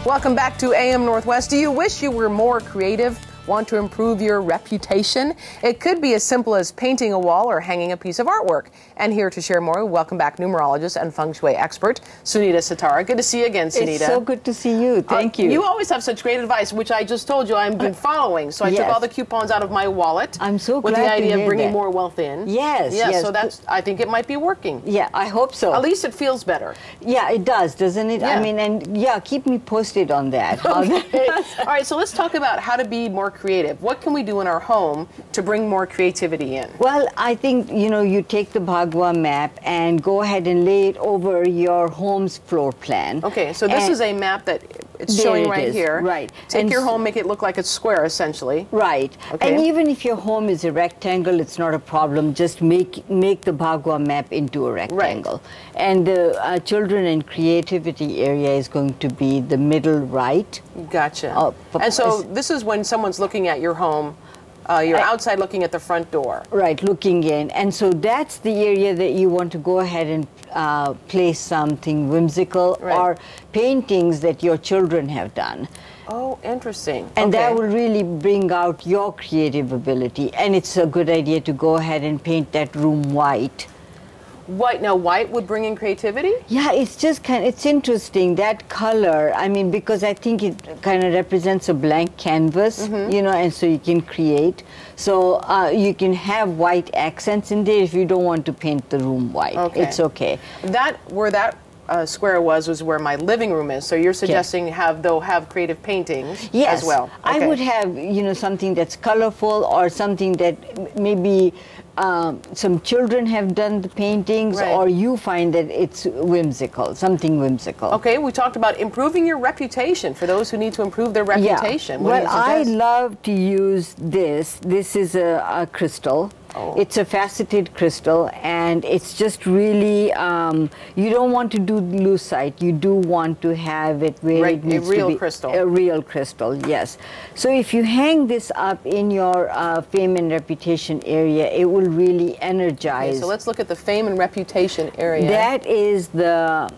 Welcome back to AM Northwest. Do you wish you were more creative? Want to improve your reputation? It could be as simple as painting a wall or hanging a piece of artwork. And here to share more, welcome back numerologist and Feng Shui expert, Sunita Sitara. Good to see you again, Sunita. It's so good to see you. Thank you. You always have such great advice, which I just told you I've been following. So I took all the coupons out of my wallet. I'm so glad with the idea to hear of bringing that. more wealth in. Yes, yes. So I think it might be working. Yeah, I hope so. At least it feels better. Yeah, it does, doesn't it? Yeah. I mean, and yeah, keep me posted on that. Okay. All right, so let's talk about how to be more creative. What can we do in our home to bring more creativity in? Well, I think, you take the Bhagwa map and go ahead and lay it over your home's floor plan. Okay, so this is a map that it's showing right here. Right. Take your home, make it look like it's square, essentially. Right. Okay. And even if your home is a rectangle, it's not a problem. Just make the Bhagwa map into a rectangle. Right. And the children and creativity area is going to be the middle right. Gotcha. And so this is when someone's looking at your home. You're outside looking at the front door. Right, looking in. And so that's the area that you want to go ahead and place something whimsical or paintings that your children have done. Oh, interesting. And that will really bring out your creative ability. And it's a good idea to go ahead and paint that room white. White. Now, white would bring in creativity? Yeah, it's just it's interesting, that color. I mean, because I think it kind of represents a blank canvas, and so you can create. So you can have white accents in there if you don't want to paint the room white. Okay. It's okay. Where that square was where my living room is. So you're suggesting have creative paintings as well. I would have, something that's colorful or something that maybe some children have done the paintings, or you find that it's whimsical, something whimsical. Okay, we talked about improving your reputation for those who need to improve their reputation. Yeah. Well, I love to use this. This is a crystal. It's a faceted crystal, and it's just really, you don't want to do lucite. You do want to have it where it needs to be. A real crystal. A real crystal, yes. So if you hang this up in your fame and reputation area, it will really energize. Okay, so let's look at the fame and reputation area. That is the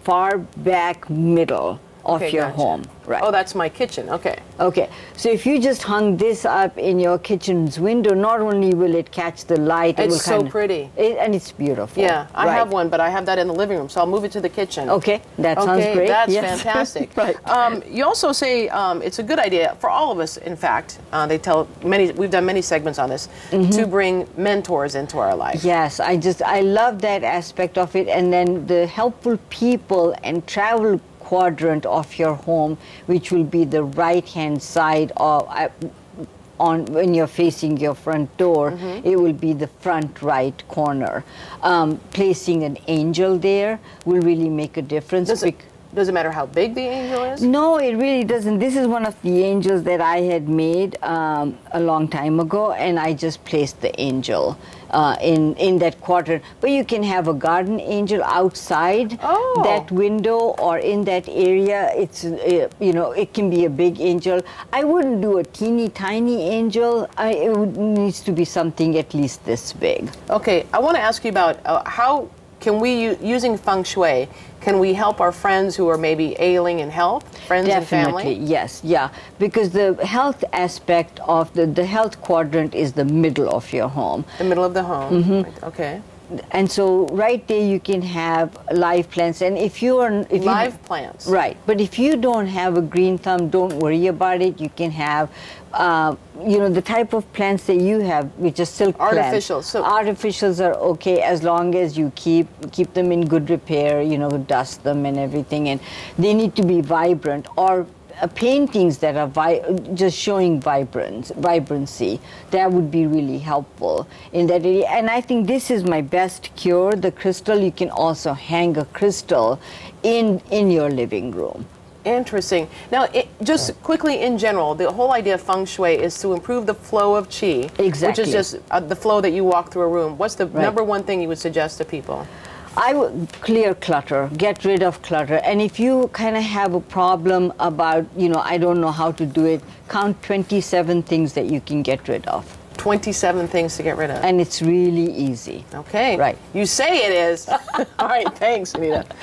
far back middle of your home. Right. Oh, that's my kitchen. Okay. Okay. So if you just hung this up in your kitchen's window, not only will it catch the light, it's so pretty. And it's beautiful. Yeah, I have one, but I have that in the living room, so I'll move it to the kitchen. Okay, that sounds great. That's fantastic. Right. You also say it's a good idea for all of us. In fact, we've done many segments on this to bring mentors into our life. Yes, I love that aspect of it, and then the helpful people and travel quadrant of your home, which will be the right-hand side of when you're facing your front door, it will be the front right corner. Placing an angel there will really make a difference. Does it matter how big the angel is? No, it really doesn't. This is one of the angels that I had made a long time ago, and I just placed the angel in that quadrant. But you can have a garden angel outside that window or in that area. It's it can be a big angel. I wouldn't do a teeny tiny angel. It needs to be something at least this big. Okay, I want to ask you about how can we, using Feng Shui, can we help our friends who are maybe ailing in health, friends and family? Definitely, yes, yeah. Because the health aspect of the health quadrant is the middle of your home. The middle of the home, right. Okay. And so right there you can have live plants, and if live plants, right? But if you don't have a green thumb, don't worry about it. You can have, the type of plants that you have, which are silk artificials. So artificials are okay as long as you keep them in good repair. Dust them and everything, and they need to be vibrant or. Paintings that are just showing vibrancy, that would be really helpful in that area. And I think this is my best cure, the crystal. You can also hang a crystal in your living room. Interesting. Now, just quickly in general, the whole idea of Feng Shui is to improve the flow of qi, exactly. Which is just the flow that you walk through a room. What's the number one thing you would suggest to people? I would clear clutter, get rid of clutter. And if you kind of have a problem about, I don't know how to do it, count 27 things that you can get rid of. 27 things to get rid of. And it's really easy. Okay. Right. You say it is. All right, thanks, Anita.